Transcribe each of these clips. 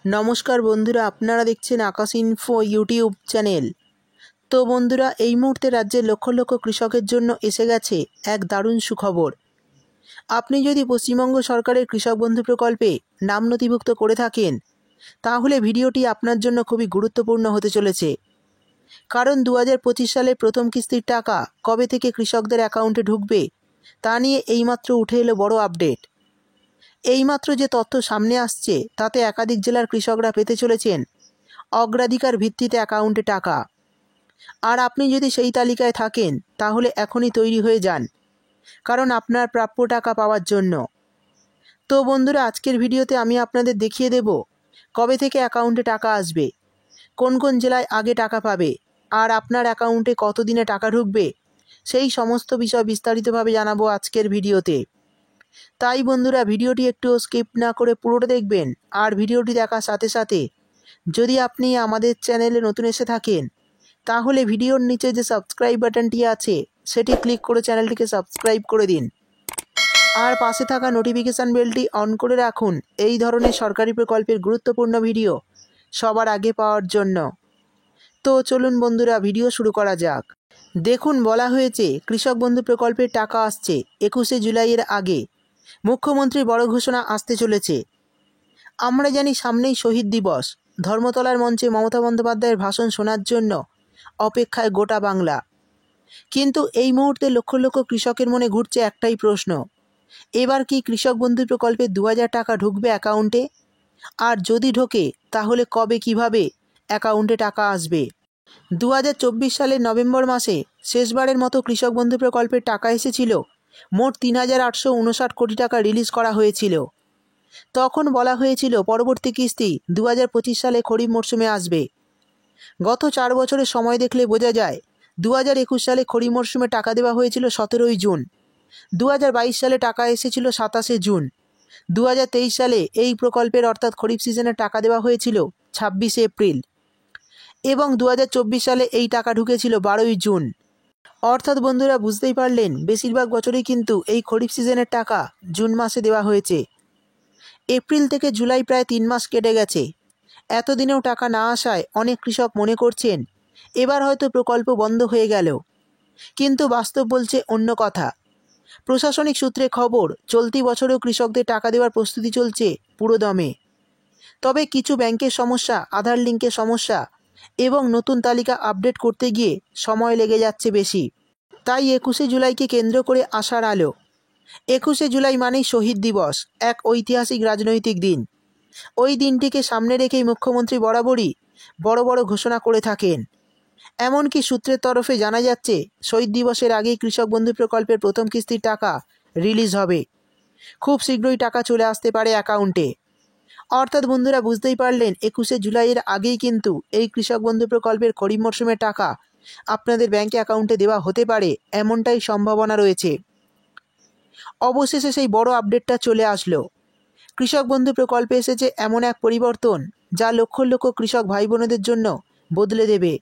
নমস্কার বন্ধুরা, আপনারা দেখছেন আকাশ ইনফো ইউটিউব চ্যানেল। তো বন্ধুরা, এই মুহূর্তে রাজ্যের লক্ষ লক্ষ কৃষকের জন্য এসে গেছে এক দারুণ সুখবর। আপনি যদি পশ্চিমবঙ্গ সরকারের কৃষক বন্ধু প্রকল্পে নাম নথিভুক্ত করে থাকেন, তাহলে ভিডিওটি আপনার জন্য খুবই গুরুত্বপূর্ণ হতে চলেছে। কারণ 2025 সালের প্রথম কিস্তির টাকা কবে থেকে কৃষকদের অ্যাকাউন্টে ঢুকবে তা নিয়ে এইমাত্র উঠে এলো বড় আপডেট। এইমাত্র যে তথ্য সামনে আসছে তাতে একাধিক জেলার কৃষকরা পেতে চলেছেন অগ্রাধিকার ভিত্তিতে অ্যাকাউন্টে টাকা। আর আপনি যদি সেই তালিকায় থাকেন তাহলে এখনই তৈরি হয়ে যান, কারণ আপনার প্রাপ্য টাকা পাওয়ার জন্য। তো বন্ধুরা, আজকের ভিডিওতে আমি আপনাদের দেখিয়ে দেব কবে থেকে অ্যাকাউন্টে টাকা আসবে, কোন কোন জেলায় আগে টাকা পাবে, আর আপনার অ্যাকাউন্টে কতদিনে টাকা ঢুকবে, সেই সমস্ত বিষয় বিস্তারিতভাবে জানাবো আজকের ভিডিওতে। তাই বন্ধুরা, ভিডিওটি একটু স্কিপ না করে পুরোটা দেখবেন। আর ভিডিওটি দেখার সাথে সাথে যদি আপনি আমাদের চ্যানেলে নতুন এসে থাকেন, তাহলে ভিডিওর নিচে যে সাবস্ক্রাইব বাটনটি আছে সেটি ক্লিক করে চ্যানেলটিকে সাবস্ক্রাইব করে দিন। আর পাশে থাকা নোটিফিকেশান বেলটি অন করে রাখুন এই ধরনের সরকারি প্রকল্পের গুরুত্বপূর্ণ ভিডিও সবার আগে পাওয়ার জন্য। তো চলুন বন্ধুরা, ভিডিও শুরু করা যাক। দেখুন, বলা হয়েছে কৃষক বন্ধু প্রকল্পের টাকা আসছে 21শে জুলাইয়ের আগে। মুখ্যমন্ত্রীর বড় ঘোষণা আসতে চলেছে। আমরা জানি সামনেই শহীদ দিবস। ধর্মতলার মঞ্চে মমতা বন্দ্যোপাধ্যায়ের ভাষণ শোনার জন্য অপেক্ষায় গোটা বাংলা। কিন্তু এই মুহূর্তে লক্ষ লক্ষ কৃষকের মনে ঘুরছে একটাই প্রশ্ন, এবার কি কৃষক বন্ধু প্রকল্পে 2000 টাকা ঢুকবে অ্যাকাউন্টে? আর যদি ঢোকে তাহলে কবে, কিভাবে অ্যাকাউন্টে টাকা আসবে? 2024 সালের নভেম্বর মাসে শেষবারের মতো কৃষক বন্ধু প্রকল্পের টাকা এসেছিল। মোট 3859 কোটি টাকা রিলিজ করা হয়েছিল। তখন বলা হয়েছিল পরবর্তী কিস্তি 2025 সালে খরিফ মরশুমে আসবে। গত 4 বছরের সময় দেখলে বোঝা যায় 2021 সালে খরিফ মরশুমে টাকা দেওয়া হয়েছিল 17ই জুন, 2022 সালে টাকা এসেছিল 27শে জুন, 2023 সালে এই প্রকল্পের অর্থাৎ খরিফ সিজনে টাকা দেওয়া হয়েছিল 26শে এপ্রিল এবং 2024 সালে এই টাকা ঢুকেছিল 12ই জুন। অর্থাৎ বন্ধুরা, বুঝতেই পারলেন বেশিরভাগ বছরই কিন্তু এই খরিফ সিজনের টাকা জুন মাসে দেওয়া হয়েছে। এপ্রিল থেকে জুলাই প্রায় 3 মাস কেটে গেছে। এতদিনেও টাকা না আসায় অনেক কৃষক মনে করছেন এবার হয়তো প্রকল্প বন্ধ হয়ে গেল। কিন্তু বাস্তব বলছে অন্য কথা। প্রশাসনিক সূত্রে খবর, চলতি বছরেও কৃষকদের টাকা দেওয়ার প্রস্তুতি চলছে পুরো দমে। তবে কিছু ব্যাংকের সমস্যা, আধার লিঙ্কের সমস্যা এবং নতুন তালিকা আপডেট করতে গিয়ে সময় লেগে যাচ্ছে বেশি। তাই 21শে জুলাইকে কেন্দ্র করে আশার আলো। 21শে জুলাই মানেই শহীদ দিবস, এক ঐতিহাসিক রাজনৈতিক দিন। ওই দিনটিকে সামনে রেখেই মুখ্যমন্ত্রী বরাবরই বড় বড় ঘোষণা করে থাকেন। এমনকি সূত্রের তরফে জানা যাচ্ছে শহীদ দিবসের আগেই কৃষক বন্ধু প্রকল্পের প্রথম কিস্তির টাকা রিলিজ হবে। খুব শীঘ্রই টাকা চলে আসতে পারে অ্যাকাউন্টে। অর্থাৎ বন্ধুরা, বুঝতেই পারলেন 21শে জুলাইয়ের আগেই কিন্তু এই কৃষক বন্ধু প্রকল্পের খরিফ মরশুমের টাকা আপনাদের ব্যাংক অ্যাকাউন্টে দেওয়া হতে পারে, এমনটাই সম্ভাবনা রয়েছে। অবশেষে সেই বড় আপডেটটা চলে আসলো। কৃষক বন্ধু প্রকল্পে এসেছে এমন এক পরিবর্তন যা লক্ষ লক্ষ কৃষক ভাই বোনেদের জন্য বদলে দেবে।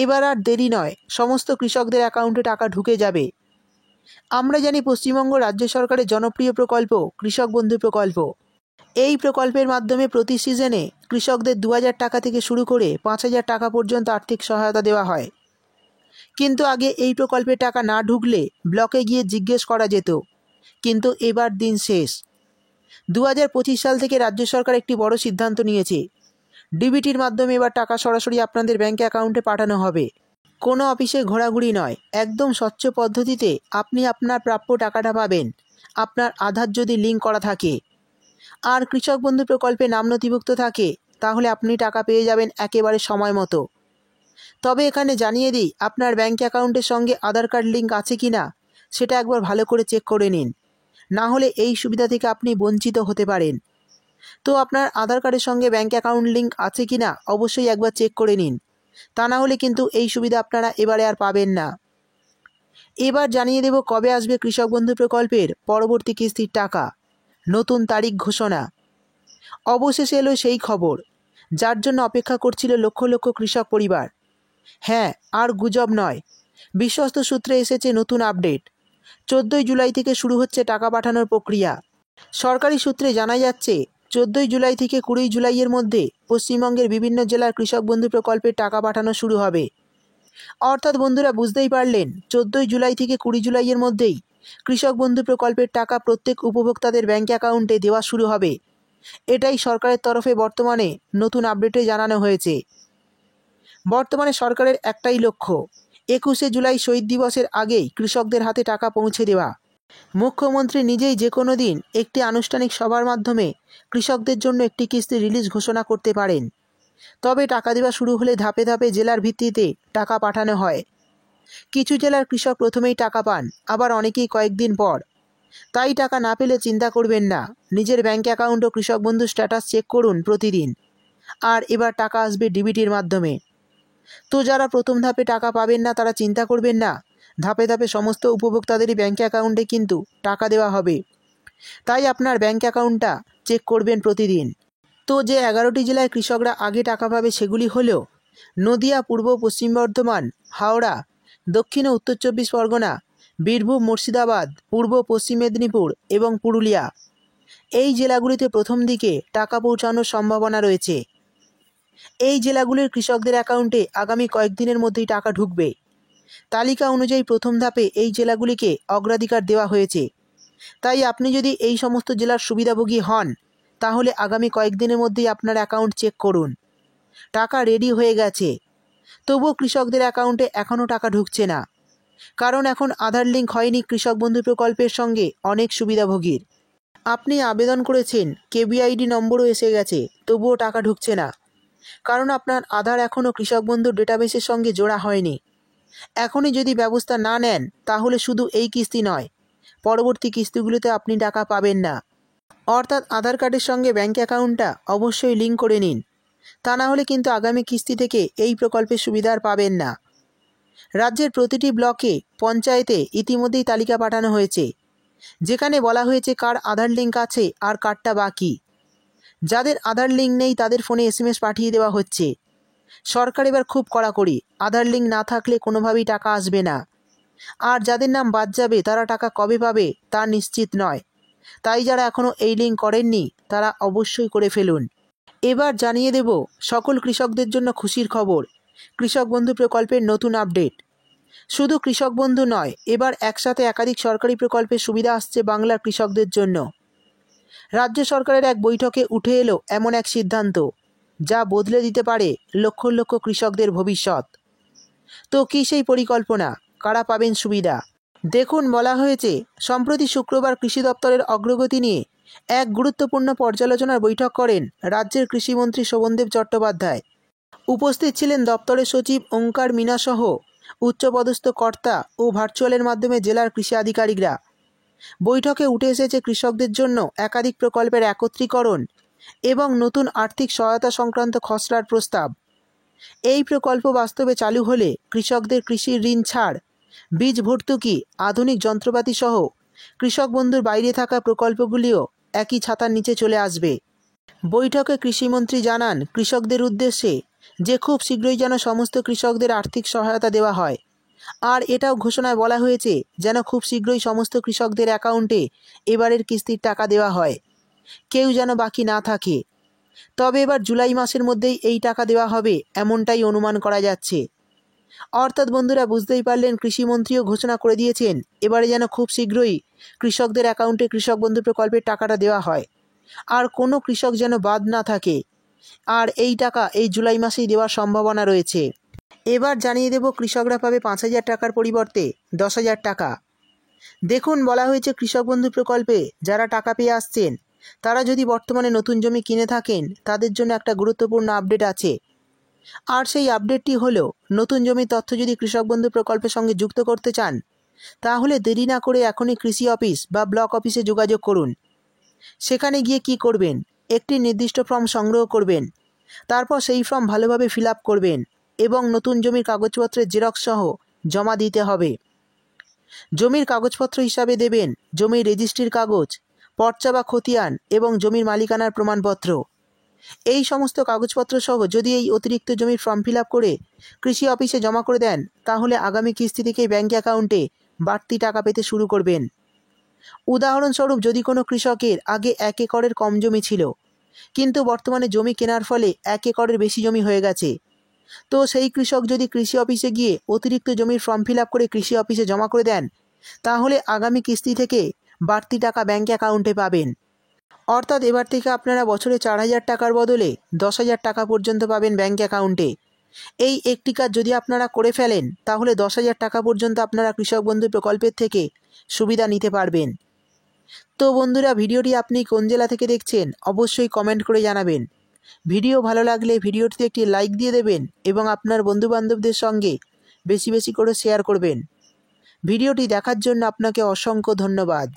এবার আর দেরি নয়, সমস্ত কৃষকদের অ্যাকাউন্টে টাকা ঢুকে যাবে। আমরা জানি পশ্চিমবঙ্গ রাজ্য সরকারের জনপ্রিয় প্রকল্প কৃষক বন্ধু প্রকল্প। এই প্রকল্পের মাধ্যমে প্রতি সিজনে কৃষকদের 2000 টাকা থেকে শুরু করে 5000 টাকা পর্যন্ত আর্থিক সহায়তা দেওয়া হয়। কিন্তু আগে এই প্রকল্পে টাকা না ঢুকলে ব্লকে গিয়ে জিজ্ঞেস করা যেত। কিন্তু এবার দিন শেষ। 2025 সাল থেকে রাজ্য সরকার একটি বড় সিদ্ধান্ত নিয়েছে। ডিবিটির মাধ্যমে এবার টাকা সরাসরি আপনাদের ব্যাংক অ্যাকাউন্টে পাঠানো হবে। কোনো অফিসে ঘোরাঘুরি নয়, একদম স্বচ্ছ পদ্ধতিতে আপনি আপনার প্রাপ্য টাকাটা পাবেন, আপনার আধার যদি লিঙ্ক করা থাকে আর কৃষক বন্ধু প্রকল্পে নাম নথিভুক্ত থাকে, তাহলে আপনি টাকা পেয়ে যাবেন একেবারে সময় মতো। তবে এখানে জানিয়ে দিই, আপনার ব্যাংক অ্যাকাউন্টের সঙ্গে আধার কার্ড লিঙ্ক আছে কি না সেটা একবার ভালো করে চেক করে নিন, না হলে এই সুবিধা থেকে আপনি বঞ্চিত হতে পারেন। তো আপনার আধার কার্ডের সঙ্গে ব্যাংক অ্যাকাউন্ট লিঙ্ক আছে কি না অবশ্যই একবার চেক করে নিন, তা না হলে কিন্তু এই সুবিধা আপনারা এবারে আর পাবেন না। এবার জানিয়ে দেব কবে আসবে কৃষক বন্ধু প্রকল্পের পরবর্তী কিস্তির টাকা। নতুন তারিখ ঘোষণা। অবশেষে এলো সেই খবর যার জন্য অপেক্ষা করছিল লক্ষ লক্ষ কৃষক পরিবার। হ্যাঁ, আর গুজব নয়, বিশ্বস্ত সূত্রে এসেছে নতুন আপডেট। 14ই জুলাই থেকে শুরু হচ্ছে টাকা পাঠানোর প্রক্রিয়া। সরকারি সূত্রে জানা যাচ্ছে 14 জুলাই থেকে 20 জুলাইয়ের মধ্যে পশ্চিমবঙ্গের বিভিন্ন জেলার কৃষক বন্ধু প্রকল্পের টাকা পাঠানো শুরু হবে। অর্থাৎ বন্ধুরা বুঝতেই পারলেন, 14 জুলাই থেকে 20 জুলাইয়ের মধ্যেই কৃষক বন্ধু প্রকল্পের টাকা প্রত্যেক উপভোক্তাদের ব্যাঙ্ক অ্যাকাউন্টে দেওয়া শুরু হবে। এটাই সরকারের তরফে বর্তমানে নতুন আপডেটে জানানো হয়েছে। বর্তমানে সরকারের একটাই লক্ষ্য, 21শে জুলাই শহীদ দিবসের আগেই কৃষকদের হাতে টাকা পৌঁছে দেওয়া। মুখ্যমন্ত্রী নিজেই যে কোনো দিন একটি আনুষ্ঠানিক সভার মাধ্যমে কৃষকদের জন্য একটি কিস্তি রিলিজ ঘোষণা করতে পারেন। তবে টাকা দেওয়া শুরু হলে ধাপে ধাপে জেলার ভিত্তিতে টাকা পাঠানো হয়। কিছু জেলার কৃষক প্রথমেই টাকা পান, আবার অনেকেই কয়েকদিন পর। তাই টাকা না পেলে চিন্তা করবেন না, নিজের ব্যাঙ্ক অ্যাকাউন্ট ও কৃষক বন্ধু স্ট্যাটাস চেক করুন প্রতিদিন। আর এবার টাকা আসবে ডিবিটির মাধ্যমে। তো যারা প্রথম ধাপে টাকা পাবেন না তারা চিন্তা করবেন না, ধাপে ধাপে সমস্ত উপভোক্তাদেরই ব্যাঙ্ক অ্যাকাউন্টে কিন্তু টাকা দেওয়া হবে। তাই আপনার ব্যাঙ্ক অ্যাকাউন্টটা চেক করবেন প্রতিদিন। তো যে 11টি জেলায় কৃষকরা আগে টাকা পাবে সেগুলি হলো নদিয়া, পূর্ব পশ্চিম বর্ধমান, হাওড়া, দক্ষিণ ও উত্তর 24 পরগনা, বীরভূম, মুর্শিদাবাদ, পূর্ব পশ্চিম মেদিনীপুর এবং পুরুলিয়া। এই জেলাগুলিতে প্রথম দিকে টাকা পৌঁছানোর সম্ভাবনা রয়েছে। এই জেলাগুলির কৃষকদের অ্যাকাউন্টে আগামী কয়েকদিনের মধ্যেই টাকা ঢুকবে। তালিকা অনুযায়ী প্রথম ধাপে এই জেলাগুলিকে অগ্রাধিকার দেওয়া হয়েছে। তাই আপনি যদি এই সমস্ত জেলার সুবিধাভোগী হন তাহলে আগামী কয়েকদিনের মধ্যেই আপনার অ্যাকাউন্ট চেক করুন। টাকা রেডি হয়ে গেছে, তবুও কৃষকদের অ্যাকাউন্টে এখনও টাকা ঢুকছে না। কারণ এখন আধার লিঙ্ক হয়নি কৃষক বন্ধু প্রকল্পের সঙ্গে অনেক সুবিধাভোগীর। আপনি আবেদন করেছেন, কেবিআইডি নম্বরও এসে গেছে, তবুও টাকা ঢুকছে না। কারণ আপনার আধার এখনও কৃষক বন্ধুর ডেটাবেসের সঙ্গে জোড়া হয়নি। এখনই যদি ব্যবস্থা না নেন তাহলে শুধু এই কিস্তি নয়, পরবর্তী কিস্তিগুলিতে আপনি টাকা পাবেন না। অর্থাৎ আধার কার্ডের সঙ্গে ব্যাঙ্ক অ্যাকাউন্টটা অবশ্যই লিঙ্ক করে নিন, তা না হলে কিন্তু আগামী কিস্তি থেকে এই প্রকল্পের সুবিধা আর পাবেন না। রাজ্যের প্রতিটি ব্লকে, পঞ্চায়েতে ইতিমধ্যেই তালিকা পাঠানো হয়েছে, যেখানে বলা হয়েছে কার আধার লিঙ্ক আছে আর কার্ডটা বাকি। যাদের আধার লিঙ্ক নেই তাদের ফোনে SMS পাঠিয়ে দেওয়া হচ্ছে। সরকার এবার খুব কড়াকড়ি, আধার লিঙ্ক না থাকলে কোনোভাবেই টাকা আসবে না। আর যাদের নাম বাদ যাবে তারা টাকা কবে পাবে তা নিশ্চিত নয়। তাই যারা এখনও এই লিঙ্ক করেননি তারা অবশ্যই করে ফেলুন। এবার জানিয়ে দেব সকল কৃষকদের জন্য খুশির খবর, কৃষক বন্ধু প্রকল্পের নতুন আপডেট। শুধু কৃষক বন্ধু নয়, এবার একসাথে একাধিক সরকারি প্রকল্পের সুবিধা আসছে বাংলার কৃষকদের জন্য। রাজ্য সরকারের এক বৈঠকে উঠে এলো এমন এক সিদ্ধান্ত, যা বদলে দিতে পারে লক্ষ লক্ষ কৃষকদের ভবিষ্যৎ। তো কী সেই পরিকল্পনা, কারা পাবেন সুবিধা? দেখুন, বলা হয়েছে সম্প্রতি শুক্রবার কৃষি দপ্তরের অগ্রগতি নিয়ে এক গুরুত্বপূর্ণ পর্যালোচনার বৈঠক করেন রাজ্যের কৃষিমন্ত্রী শোভনদেব চট্টোপাধ্যায়। উপস্থিত ছিলেন দপ্তরের সচিব ওঙ্কার মিনা সহ উচ্চপদস্থ কর্তা ও ভার্চুয়ালের মাধ্যমে জেলার কৃষি আধিকারিকরা। বৈঠকে উঠে এসেছে কৃষকদের জন্য একাধিক প্রকল্পের একত্রীকরণ এবং নতুন আর্থিক সহায়তা সংক্রান্ত খসড়ার প্রস্তাব। এই প্রকল্প বাস্তবে চালু হলে কৃষকদের কৃষি ঋণ ছাড়, বীজ ভর্তুকি, আধুনিক যন্ত্রপাতি সহ কৃষক বন্ধুর বাইরে থাকা প্রকল্পগুলিও একই ছাতার নিচে চলে আসবে। বৈঠকে কৃষিমন্ত্রী জানান কৃষকদের উদ্দেশ্যে যে খুব শীঘ্রই যেন সমস্ত কৃষকদের আর্থিক সহায়তা দেওয়া হয়। আর এটাও ঘোষণায় বলা হয়েছে যেন খুব শীঘ্রই সমস্ত কৃষকদের অ্যাকাউন্টে এবারের কিস্তির টাকা দেওয়া হয়, কেউ যেন বাকি না থাকে। তবে এবার জুলাই মাসের মধ্যেই এই টাকা দেওয়া হবে এমনটাই অনুমান করা যাচ্ছে। অর্থাৎ বন্ধুরা বুঝতেই পারলেন, কৃষিমন্ত্রীও ঘোষণা করে দিয়েছেন এবারে যেন খুব শীঘ্রই কৃষকদের অ্যাকাউন্টে কৃষক বন্ধু প্রকল্পের টাকাটা দেওয়া হয়, আর কোনো কৃষক যেন বাদ না থাকে। আর এই টাকা এই জুলাই মাসেই দেওয়ার সম্ভাবনা রয়েছে। এবার জানিয়ে দেব কৃষকরা পাবে 5,000 টাকার পরিবর্তে 10,000 টাকা। দেখুন, বলা হয়েছে কৃষক বন্ধু প্রকল্পে যারা টাকা পেয়ে আসছেন তারা যদি বর্তমানে নতুন জমি কিনে থাকেন তাদের জন্য একটা গুরুত্বপূর্ণ আপডেট আছে। আর সেই আপডেটটি হলো, নতুন জমির তথ্য যদি কৃষক বন্ধু প্রকল্পের সঙ্গে যুক্ত করতে চান তাহলে দেরি না করে এখনই কৃষি অফিস বা ব্লক অফিসে যোগাযোগ করুন। সেখানে গিয়ে কি করবেন, একটি নির্দিষ্ট ফর্ম সংগ্রহ করবেন, তারপর সেই ফর্ম ভালোভাবে ফিল আপ করবেন এবং নতুন জমির কাগজপত্রের জেরক্স সহ জমা দিতে হবে। জমির কাগজপত্র হিসাবে দেবেন জমির রেজিস্ট্রির কাগজ, পর্চা বা খতিয়ান এবং জমির মালিকানার প্রমাণপত্র। এই সমস্ত কাগজপত্র সহ যদি এই অতিরিক্ত জমির ফর্ম ফিল আপ করে কৃষি অফিসে জমা করে দেন তাহলে আগামী কিস্তি থেকেই ব্যাঙ্ক অ্যাকাউন্টে বাড়তি টাকা পেতে শুরু করবেন। উদাহরণস্বরূপ, যদি কোনো কৃষকের আগে 1 একরের কম জমি ছিল কিন্তু বর্তমানে জমি কেনার ফলে 1 একরের বেশি জমি হয়ে গেছে। তো সেই কৃষক যদি কৃষি অফিসে গিয়ে অতিরিক্ত জমির ফর্ম ফিল আপ করে কৃষি অফিসে জমা করে দেন, তাহলে আগামী কিস্তি থেকে বাড়তি টাকা ব্যাঙ্ক অ্যাকাউন্টে পাবেন। অর্থাৎ এবার থেকে আপনারা বছরে 4,000 টাকার বদলে 10,000 টাকা পর্যন্ত পাবেন ব্যাঙ্ক অ্যাকাউন্টে। এই একটি কাজ যদি আপনারা করে ফেলেন, তাহলে 10,000 টাকা পর্যন্ত আপনারা কৃষক বন্ধু প্রকল্পের থেকে সুবিধা নিতে পারবেন। তো বন্ধুরা, ভিডিওটি আপনি কোন জেলা থেকে দেখছেন অবশ্যই কমেন্ট করে জানাবেন। ভিডিও ভালো লাগলে ভিডিওটিতে একটি লাইক দিয়ে দেবেন এবং আপনার বন্ধুবান্ধবদের সঙ্গে বেশি বেশি করে শেয়ার করবেন। ভিডিওটি দেখার জন্য আপনাকে অসংখ্য ধন্যবাদ।